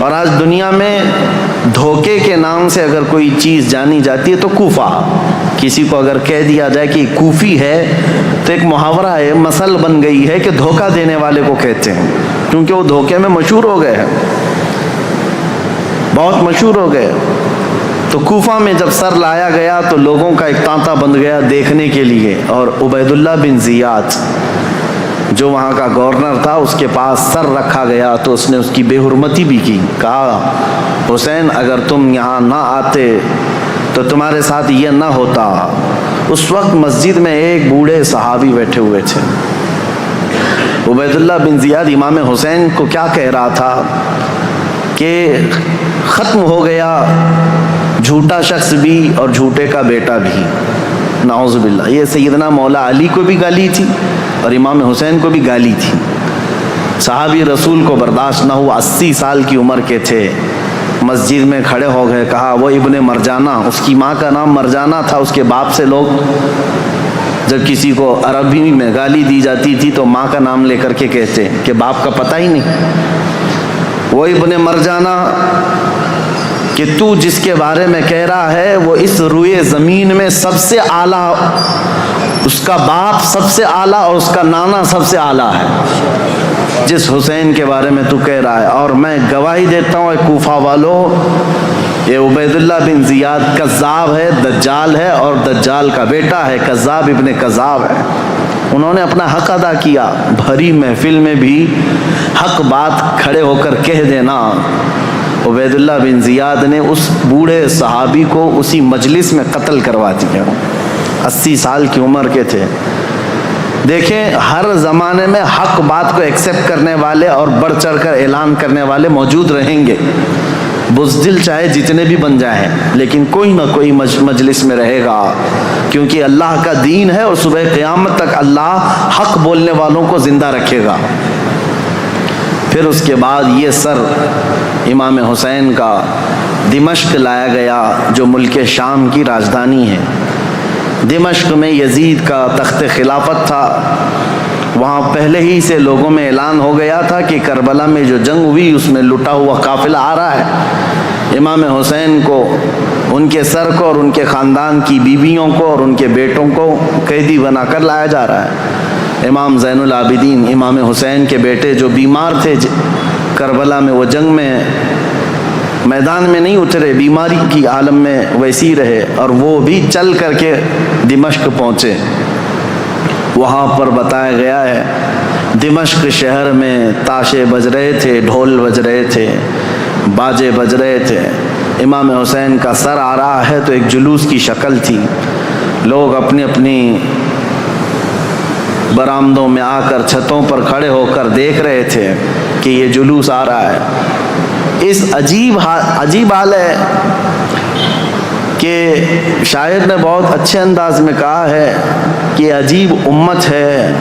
اور آج دنیا میں دھوکے کے نام سے اگر کوئی چیز جانی جاتی ہے تو کوفہ، کسی کو اگر کہہ دیا جائے کہ کوفی ہے تو ایک محاورہ ہے، مثل بن گئی ہے کہ دھوکہ دینے والے کو کہتے ہیں، کیونکہ وہ دھوکے میں مشہور ہو گئے ہیں، بہت مشہور ہو گئے۔ تو کوفہ میں جب سر لایا گیا تو لوگوں کا ایک تانتا بند گیا دیکھنے کے لیے، اور عبید اللہ بن زیاد جو وہاں کا گورنر تھا اس کے پاس سر رکھا گیا تو اس نے اس کی بے حرمتی بھی کی، کہا حسین اگر تم یہاں نہ آتے تو تمہارے ساتھ یہ نہ ہوتا۔ اس وقت مسجد میں ایک بوڑھے صحابی بیٹھے ہوئے تھے، عبید اللہ بن زیاد امام حسین کو کیا کہہ رہا تھا کہ ختم ہو گیا جھوٹا شخص بھی اور جھوٹے کا بیٹا بھی، نعوذ باللہ۔ یہ سیدنا مولا علی کو بھی گالی تھی اور امام حسین کو بھی گالی تھی۔ صحابی رسول کو برداشت نہ ہوا، 80 سال کی عمر کے تھے، مسجد میں کھڑے ہو گئے، کہا وہ ابن مرجانہ، اس کی ماں کا نام مرجانہ تھا، اس کے باپ سے لوگ جب کسی کو عربی میں گالی دی جاتی تھی تو ماں کا نام لے کر کے کہتے کہ باپ کا پتہ ہی نہیں۔ وہ ابن مرجانہ کہ تو جس کے بارے میں کہہ رہا ہے وہ اس روئے زمین میں سب سے اعلیٰ، اس کا باپ سب سے اعلیٰ اور اس کا نانا سب سے اعلیٰ ہے، جس حسین کے بارے میں تو کہہ رہا ہے، اور میں گواہی دیتا ہوں اے کوفہ والو، یہ عبید اللہ بن زیاد کذاب ہے، دجال ہے اور دجال کا بیٹا ہے، کذاب ابن کذاب ہے۔ انہوں نے اپنا حق ادا کیا، بھری محفل میں بھی حق بات کھڑے ہو کر کہہ دینا۔ عبید اللہ بن زیاد نے اس بوڑھے صحابی کو اسی مجلس میں قتل کروا دیا، 80 سال کی عمر کے تھے۔ دیکھیں ہر زمانے میں حق بات کو ایکسیپٹ کرنے والے اور بڑھ چڑھ کر اعلان کرنے والے موجود رہیں گے، بزدل چاہے جتنے بھی بن جائیں، لیکن کوئی نہ کوئی مجلس میں رہے گا، کیونکہ اللہ کا دین ہے اور صبح قیامت تک اللہ حق بولنے والوں کو زندہ رکھے گا۔ پھر اس کے بعد یہ سر امام حسین کا دمشق لایا گیا جو ملک شام کی راجدھانی ہے۔ دمشق میں یزید کا تخت خلافت تھا، وہاں پہلے ہی سے لوگوں میں اعلان ہو گیا تھا کہ کربلا میں جو جنگ ہوئی اس میں لٹا ہوا قافلہ آ رہا ہے، امام حسین کو، ان کے سر کو اور ان کے خاندان کی بیویوں کو اور ان کے بیٹوں کو قیدی بنا کر لایا جا رہا ہے۔ امام زین العابدین امام حسین کے بیٹے جو بیمار تھے کربلا میں، وہ جنگ میں میدان میں نہیں اترے، بیماری کی عالم میں ویسی رہے، اور وہ بھی چل کر کے دمشق پہنچے۔ وہاں پر بتایا گیا ہے دمشق شہر میں تاشے بج رہے تھے، ڈھول بج رہے تھے، باجے بج رہے تھے، امام حسین کا سر آ رہا ہے تو ایک جلوس کی شکل تھی، لوگ اپنی اپنی برآمدوں میں آ کر چھتوں پر کھڑے ہو کر دیکھ رہے تھے کہ یہ جلوس آ رہا ہے۔ اس عجیب حال ہے کہ شاعر نے بہت اچھے انداز میں کہا ہے کہ عجیب امت ہے،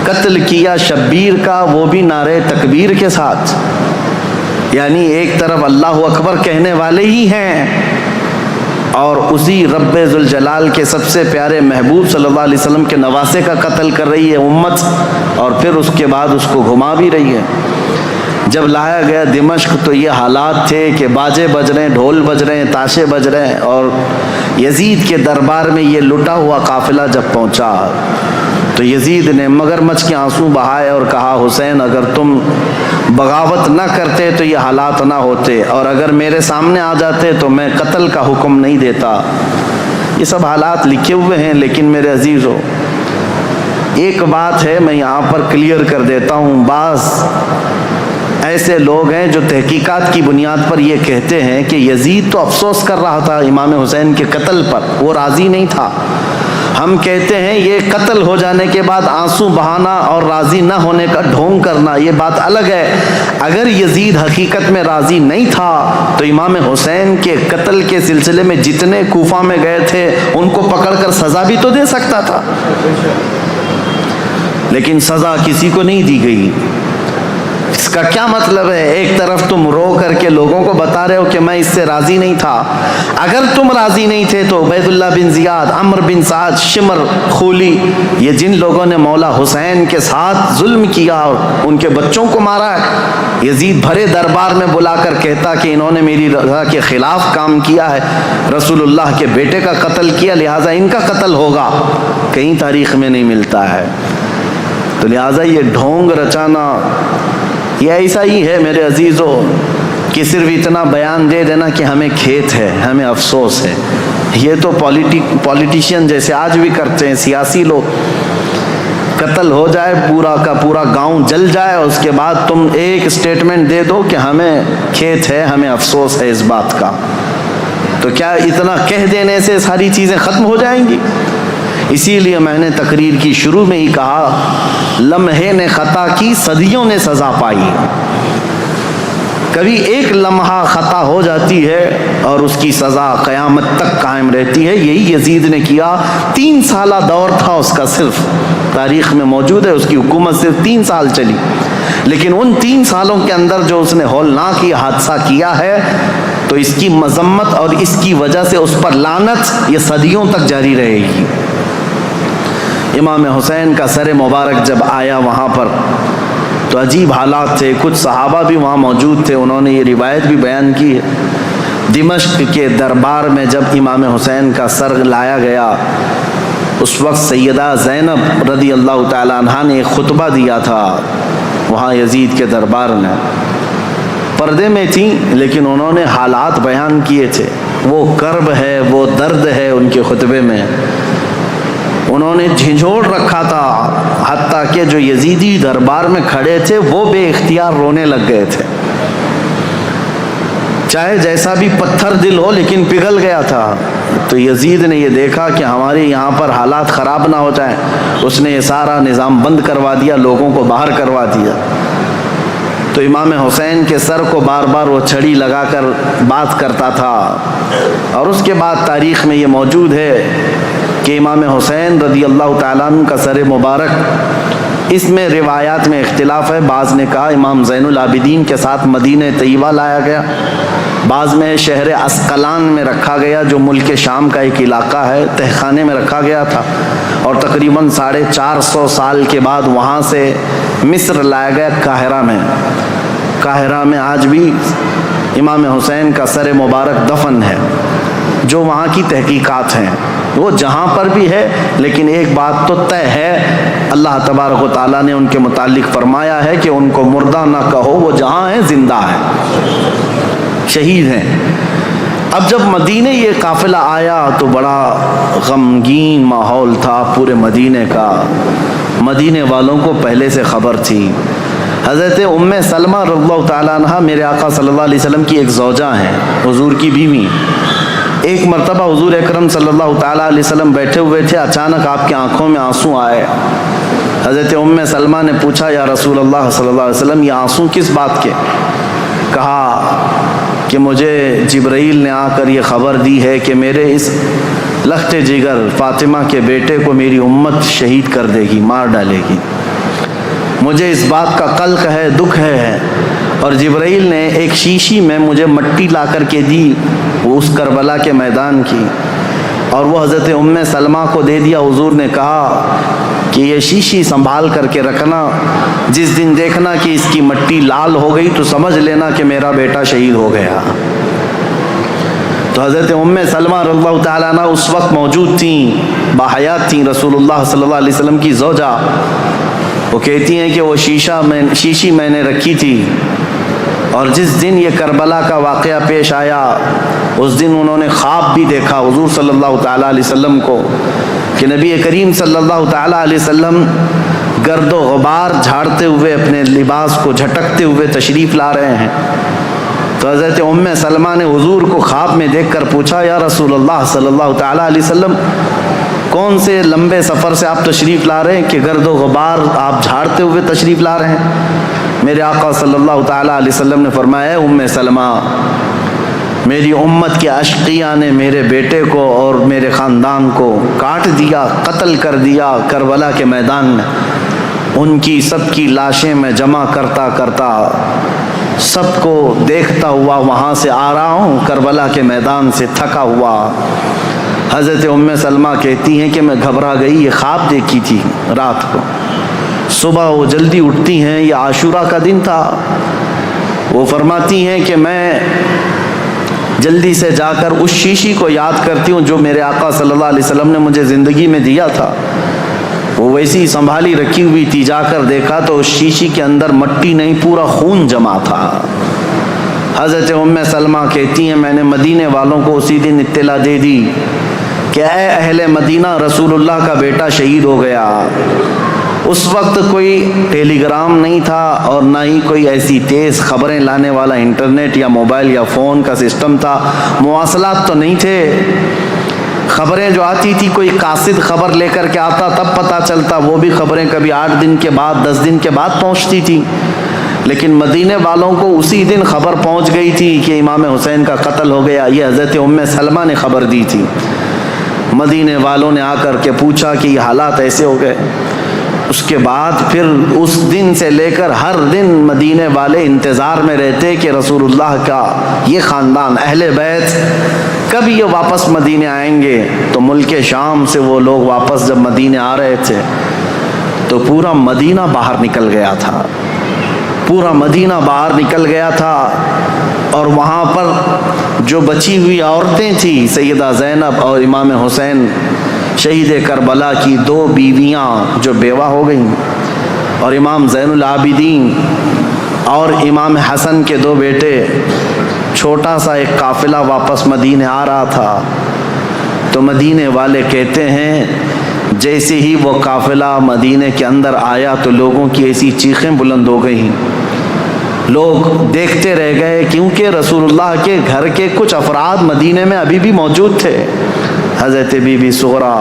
قتل کیا شبیر کا وہ بھی نعرے تکبیر کے ساتھ، یعنی ایک طرف اللہ اکبر کہنے والے ہی ہیں اور اسی رب ذوالجلال کے سب سے پیارے محبوب صلی اللہ علیہ وسلم کے نواسے کا قتل کر رہی ہے امت، اور پھر اس کے بعد اس کو گھما بھی رہی ہے۔ جب لایا گیا دمشق تو یہ حالات تھے کہ باجے بج رہے ہیں، ڈھول بج رہے ہیں، تاشے بج رہے ہیں، اور یزید کے دربار میں یہ لٹا ہوا قافلہ جب پہنچا تو یزید نے مگرمچھ کے آنسو بہائے اور کہا حسین اگر تم بغاوت نہ کرتے تو یہ حالات نہ ہوتے، اور اگر میرے سامنے آ جاتے تو میں قتل کا حکم نہیں دیتا۔ یہ سب حالات لکھے ہوئے ہیں، لیکن میرے عزیزو ایک بات ہے میں یہاں پر کلیئر کر دیتا ہوں، بعض ایسے لوگ ہیں جو تحقیقات کی بنیاد پر یہ کہتے ہیں کہ یزید تو افسوس کر رہا تھا امام حسین کے قتل پر، وہ راضی نہیں تھا۔ ہم کہتے ہیں یہ قتل ہو جانے کے بعد آنسو بہانا اور راضی نہ ہونے کا ڈھونگ کرنا یہ بات الگ ہے۔ اگر یزید حقیقت میں راضی نہیں تھا تو امام حسین کے قتل کے سلسلے میں جتنے کوفہ میں گئے تھے ان کو پکڑ کر سزا بھی تو دے سکتا تھا، لیکن سزا کسی کو نہیں دی گئی۔ اس کا کیا مطلب ہے؟ ایک طرف تم رو کر کے لوگوں کو بتا رہے ہو کہ میں اس سے راضی نہیں تھا. اگر تم راضی نہیں تھے تو عبید اللہ بن زیاد، عمرو بن سعد، شمر، خولی، یہ جن لوگوں نے مولا حسین کے ساتھ ظلم کیا اور ان کے بچوں کو مارا ہے، یزید بھرے دربار میں بلا کر کہتا کہ انہوں نے میری رضا کے خلاف کام کیا ہے، رسول اللہ کے بیٹے کا قتل کیا، لہٰذا ان کا قتل ہوگا. کہیں تاریخ میں نہیں ملتا ہے. تو لہٰذا یہ ڈھونگ رچانا یہ ایسا ہی ہے میرے عزیزو کہ صرف اتنا بیان دے دینا کہ ہمیں کھیت ہے، ہمیں افسوس ہے. یہ تو پولیٹیشین جیسے آج بھی کرتے ہیں، سیاسی لوگ. قتل ہو جائے، پورا کا پورا گاؤں جل جائے، اور اس کے بعد تم ایک اسٹیٹمنٹ دے دو کہ ہمیں کھیت ہے، ہمیں افسوس ہے اس بات کا. تو کیا اتنا کہہ دینے سے ساری چیزیں ختم ہو جائیں گی؟ اسی لیے میں نے تقریر کی شروع میں ہی کہا، لمحے نے خطا کی، صدیوں نے سزا پائی. کبھی ایک لمحہ خطا ہو جاتی ہے اور اس کی سزا قیامت تک قائم رہتی ہے. یہی یزید نے کیا. 3 سالہ دور تھا اس کا، صرف تاریخ میں موجود ہے، اس کی حکومت صرف 3 سال چلی، لیکن ان 3 سالوں کے اندر جو اس نے ہولناک یہ حادثہ کیا ہے، تو اس کی مذمت اور اس کی وجہ سے اس پر لعنت یہ صدیوں تک جاری رہے گی. امام حسین کا سر مبارک جب آیا وہاں پر تو عجیب حالات تھے. کچھ صحابہ بھی وہاں موجود تھے، انہوں نے یہ روایت بھی بیان کی ہے. دمشق کے دربار میں جب امام حسین کا سر لایا گیا، اس وقت سیدہ زینب رضی اللہ تعالیٰ عنہا نے ایک خطبہ دیا تھا وہاں یزید کے دربار میں. پردے میں تھیں لیکن انہوں نے حالات بیان کیے تھے. وہ کرب ہے، وہ درد ہے ان کے خطبے میں. انہوں نے جھنجھوڑ رکھا تھا، حتیٰ کہ جو یزیدی دربار میں کھڑے تھے وہ بے اختیار رونے لگ گئے تھے. چاہے جیسا بھی پتھر دل ہو لیکن پگھل گیا تھا. تو یزید نے یہ دیکھا کہ ہمارے یہاں پر حالات خراب نہ ہو جائیں، اس نے یہ سارا نظام بند کروا دیا، لوگوں کو باہر کروا دیا. تو امام حسین کے سر کو بار بار وہ چھڑی لگا کر بات کرتا تھا. اور اس کے بعد تاریخ میں یہ موجود ہے کہ امام حسین رضی اللہ تعالیٰ عنہ کا سر مبارک، اس میں روایات میں اختلاف ہے. بعض نے کہا امام زین العابدین کے ساتھ مدینہ طیبہ لایا گیا، بعض میں شہر عسقلان میں رکھا گیا جو ملک شام کا ایک علاقہ ہے، تہخانے میں رکھا گیا تھا. اور تقریباً 450 سال کے بعد وہاں سے مصر لایا گیا قاہرہ میں. قاہرہ میں آج بھی امام حسین کا سر مبارک دفن ہے. جو وہاں کی تحقیقات ہیں وہ جہاں پر بھی ہے، لیکن ایک بات تو طے ہے، اللہ تبارک و تعالیٰ نے ان کے متعلق فرمایا ہے کہ ان کو مردہ نہ کہو، وہ جہاں ہیں زندہ ہیں، شہید ہیں. اب جب مدینے یہ قافلہ آیا تو بڑا غمگین ماحول تھا پورے مدینے کا. مدینے والوں کو پہلے سے خبر تھی. حضرت ام سلمہ رضی اللہ تعالیٰ عنہ میرے آقا صلی اللہ علیہ وسلم کی ایک زوجہ ہیں، حضور کی بیوی. ایک مرتبہ حضور اکرم صلی اللہ تعالیٰ علیہ وسلم بیٹھے ہوئے تھے، اچانک آپ کی آنکھوں میں آنسو آئے. حضرت ام سلمہ نے پوچھا، یا رسول اللہ صلی اللہ علیہ وسلم یہ آنسو کس بات کے؟ کہا کہ مجھے جبرائیل نے آ کر یہ خبر دی ہے کہ میرے اس لخت جگر فاطمہ کے بیٹے کو میری امت شہید کر دے گی، مار ڈالے گی. مجھے اس بات کا قلق ہے، دکھ ہے. اور جبرائیل نے ایک شیشی میں مجھے مٹی لا کر کے دی، وہ اس کربلا کے میدان کی، اور وہ حضرت ام سلمہ کو دے دیا. حضور نے کہا کہ یہ شیشی سنبھال کر کے رکھنا، جس دن دیکھنا کہ اس کی مٹی لال ہو گئی تو سمجھ لینا کہ میرا بیٹا شہید ہو گیا. تو حضرت ام سلمہ رضی اللہ تعالیٰ عنہ اس وقت موجود تھیں، باحیات تھیں، رسول اللہ صلی اللہ علیہ وسلم کی زوجہ. وہ کہتی ہیں کہ وہ شیشی میں نے رکھی تھی، اور جس دن یہ کربلا کا واقعہ پیش آیا اس دن انہوں نے خواب بھی دیکھا حضور صلی اللہ تعالیٰ علیہ وسلم کو کہ نبی کریم صلی اللہ تعالیٰ علیہ وسلم گرد و غبار جھاڑتے ہوئے اپنے لباس کو جھٹکتے ہوئے تشریف لا رہے ہیں. تو حضرت ام سلمہ نے حضور کو خواب میں دیکھ کر پوچھا، یا رسول اللہ صلی اللہ تعالیٰ علیہ وسلم کون سے لمبے سفر سے آپ تشریف لا رہے ہیں کہ گرد و غبار آپ جھاڑتے ہوئے تشریف لا رہے ہیں؟ میرے آقا صلی اللہ تعالیٰ علیہ وسلم نے فرمایا، ام سلمہ میری امت کے اشقیاء نے میرے بیٹے کو اور میرے خاندان کو کاٹ دیا، قتل کر دیا کربلا کے میدان میں. ان کی سب کی لاشیں میں جمع کرتا کرتا سب کو دیکھتا ہوا وہاں سے آ رہا ہوں، کربلا کے میدان سے تھکا ہوا۔ حضرت ام سلمہ کہتی ہیں کہ میں گھبرا گئی، یہ خواب دیکھی تھی رات کو۔ صبح وہ جلدی اٹھتی ہیں، یہ عاشورہ کا دن تھا، وہ فرماتی ہیں کہ میں جلدی سے جا کر اس شیشی کو یاد کرتی ہوں جو میرے آقا صلی اللہ علیہ وسلم نے مجھے زندگی میں دیا تھا، وہ ویسی ہی سنبھالی رکھی ہوئی تھی۔ جا کر دیکھا تو اس شیشی کے اندر مٹی نہیں، پورا خون جمع تھا۔ حضرت ام سلمہ کہتی ہیں میں نے مدینے والوں کو اسی دن اطلاع دے دی کہ اے اہل مدینہ، رسول اللہ کا بیٹا شہید ہو گیا۔ اس وقت کوئی ٹیلی گرام نہیں تھا اور نہ ہی کوئی ایسی تیز خبریں لانے والا انٹرنیٹ یا موبائل یا فون کا سسٹم تھا، مواصلات تو نہیں تھے۔ خبریں جو آتی تھی کوئی قاصد خبر لے کر کے آتا تب پتہ چلتا، وہ بھی خبریں کبھی 8 دن کے بعد 10 دن کے بعد پہنچتی تھی۔ لیکن مدینے والوں کو اسی دن خبر پہنچ گئی تھی کہ امام حسین کا قتل ہو گیا۔ یہ حضرت ام سلمہ نے خبر دی تھی۔ مدینے والوں نے آ کر کے پوچھا کہ یہ حالات ایسے ہو گئے۔ اس کے بعد پھر اس دن سے لے کر ہر دن مدینے والے انتظار میں رہتے کہ رسول اللہ کا یہ خاندان اہل بیت کب یہ واپس مدینے آئیں گے۔ تو ملک شام سے وہ لوگ واپس جب مدینے آ رہے تھے تو پورا مدینہ باہر نکل گیا تھا، پورا مدینہ باہر نکل گیا تھا۔ اور وہاں پر جو بچی ہوئی عورتیں تھیں، سیدہ زینب اور امام حسین شہید کربلا کی 2 بیویاں جو بیوہ ہو گئیں، اور امام زین العابدین اور امام حسن کے 2 بیٹے، چھوٹا سا ایک قافلہ واپس مدینے آ رہا تھا۔ تو مدینے والے کہتے ہیں جیسے ہی وہ قافلہ مدینے کے اندر آیا تو لوگوں کی ایسی چیخیں بلند ہو گئیں، لوگ دیکھتے رہ گئے، کیونکہ رسول اللہ کے گھر کے کچھ افراد مدینے میں ابھی بھی موجود تھے۔ حضرت بی بی صغرا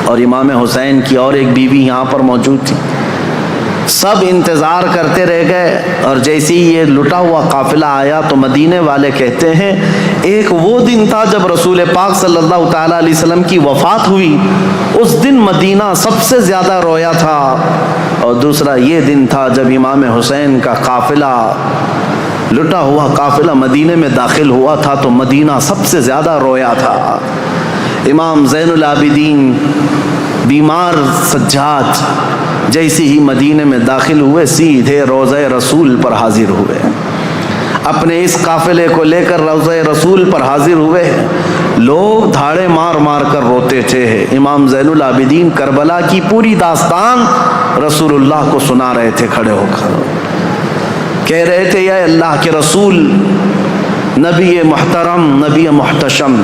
اور امام حسین کی اور ایک بیوی یہاں پر موجود تھی۔ سب انتظار کرتے رہ گئے، اور جیسے ہی یہ لٹا ہوا قافلہ آیا تو مدینے والے کہتے ہیں ایک وہ دن تھا جب رسول پاک صلی اللہ تعالیٰ علیہ وسلم کی وفات ہوئی، اس دن مدینہ سب سے زیادہ رویا تھا، اور دوسرا یہ دن تھا جب امام حسین کا قافلہ، لٹا ہوا قافلہ مدینے میں داخل ہوا تھا تو مدینہ سب سے زیادہ رویا تھا۔ امام زین العابدین بیمار سجاد جیسے ہی مدینے میں داخل ہوئے سیدھے روضہ رسول پر حاضر ہوئے، اپنے اس قافلے کو لے کر روضہ رسول پر حاضر ہوئے۔ لوگ دھاڑے مار مار کر روتے تھے۔ امام زین العابدین کربلا کی پوری داستان رسول اللہ کو سنا رہے تھے کھڑے ہو کر، کہہ رہے تھے یا اللہ کے رسول، نبی محترم، نبی محتشم،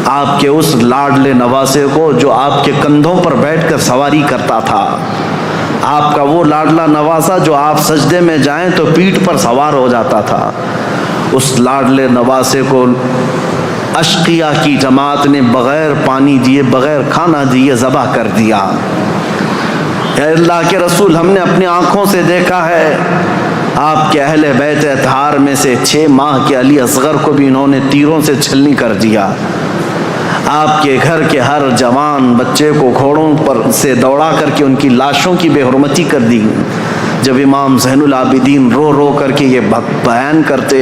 آپ کے اس لاڈلے نواسے کو جو آپ کے کندھوں پر بیٹھ کر سواری کرتا تھا، آپ کا وہ لاڈلا نواسا جو آپ سجدے میں جائیں تو پیٹھ پر سوار ہو جاتا تھا، اس لاڈلے نواسے کو اشقیاء کی جماعت نے بغیر پانی دیے، بغیر کھانا دیے ذبح کر دیا۔ اے اللہ کے رسول، ہم نے اپنی آنکھوں سے دیکھا ہے آپ کے اہل بیت اطہار میں سے 6 ماہ کے علی اصغر کو بھی انہوں نے تیروں سے چھلنی کر دیا۔ آپ کے گھر کے ہر جوان بچے کو گھوڑوں پر سے دوڑا کر کے ان کی لاشوں کی بے حرمتی کر دی۔ جب امام زین العابدین رو رو کر کے یہ بیان کرتے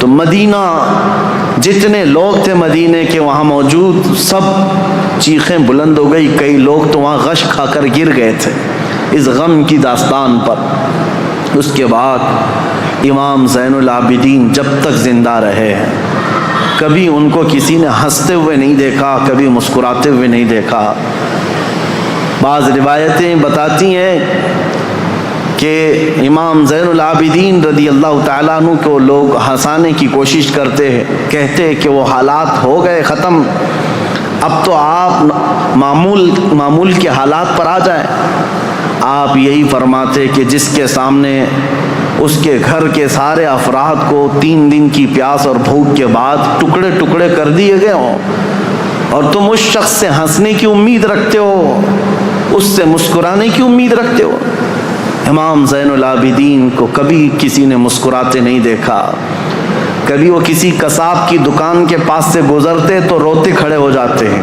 تو مدینہ، جتنے لوگ تھے مدینے کے وہاں موجود، سب چیخیں بلند ہو گئی۔ کئی لوگ تو وہاں غش کھا کر گر گئے تھے اس غم کی داستان پر۔ اس کے بعد امام زین العابدین جب تک زندہ رہے کبھی ان کو کسی نے ہنستے ہوئے نہیں دیکھا، کبھی مسکراتے ہوئے نہیں دیکھا۔ بعض روایتیں بتاتی ہیں کہ امام زین العابدین رضی اللہ تعالیٰ عنہ کو لوگ ہنسانے کی کوشش کرتے ہیں، کہتے کہ وہ حالات ہو گئے ختم، اب تو آپ معمول کے حالات پر آ جائیں۔ آپ یہی فرماتے کہ جس کے سامنے اس کے گھر کے سارے افراد کو 3 دن کی پیاس اور بھوک کے بعد ٹکڑے ٹکڑے کر دیے گئے ہوں، اور تم اس شخص سے ہنسنے کی امید رکھتے ہو، اس سے مسکرانے کی امید رکھتے ہو۔ امام زین العابدین کو کبھی کسی نے مسکراتے نہیں دیکھا۔ کبھی وہ کسی قصاب کی دکان کے پاس سے گزرتے تو روتے کھڑے ہو جاتے ہیں،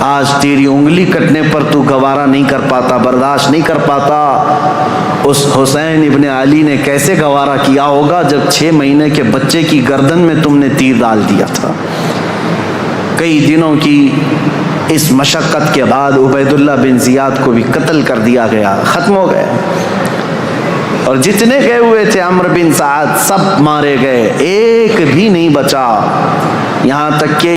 آج تیری انگلی کٹنے پر تو گوارا نہیں کر پاتا، برداشت نہیں کر پاتا۔ اس حسین ابن علی نے کیسے گوارا کیا ہوگا جب 6 مہینے کے بچے کی گردن میں تم نے تیر ڈال دیا تھا۔ کئی دنوں کی اس مشقت کے بعد عبید اللہ بن زیاد کو بھی قتل کر دیا گیا، ختم ہو گئے، اور جتنے گئے ہوئے تھے عمرو بن سعد سب مارے گئے، ایک بھی نہیں بچا، یہاں تک کہ